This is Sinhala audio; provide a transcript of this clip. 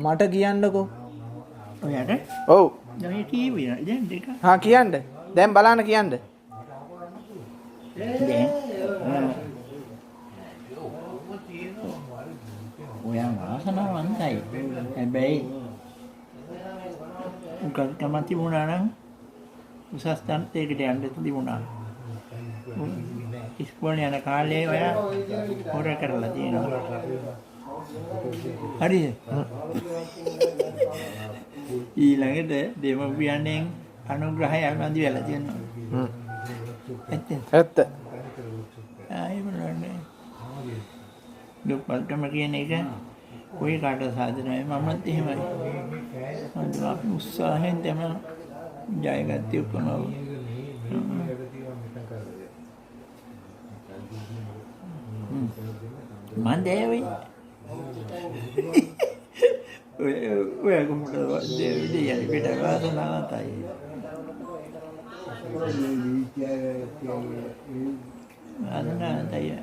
මට කියන්නකෝ. ඔයාට ඔව්. දැන් කීවේ දැන් දෙක. හා කියන්න. දැන් බලන්න කියන්න. දැන් ඔයා වාසනාවන්තයි. හැබැයි උගත්කම තිබුණා නම් උසස් තන්ත්‍රයකට යන්න තිබුණා. ඉස්කෝලේ යන කාලේ ඔයා හොර කරලා තියෙනවා. හරිද? ඊළඟට දෙමව්පියන්ගෙන් අනුග්‍රහය අනුන්දි වෙලා තියෙනවා. ඇත්ත. ආයි බලන්න. දුක්පත්කම කියන එක කොයි කාට සාධනයි මමත් එහෙමයි. අපි උත්සාහයෙන් තමයි ජයගත්තේ ඔක්කොම. මන්දේ වෙයි. ඔය කොමුද දෙය පිට වාසනාවන්තයි. වාසනාවන්තයි.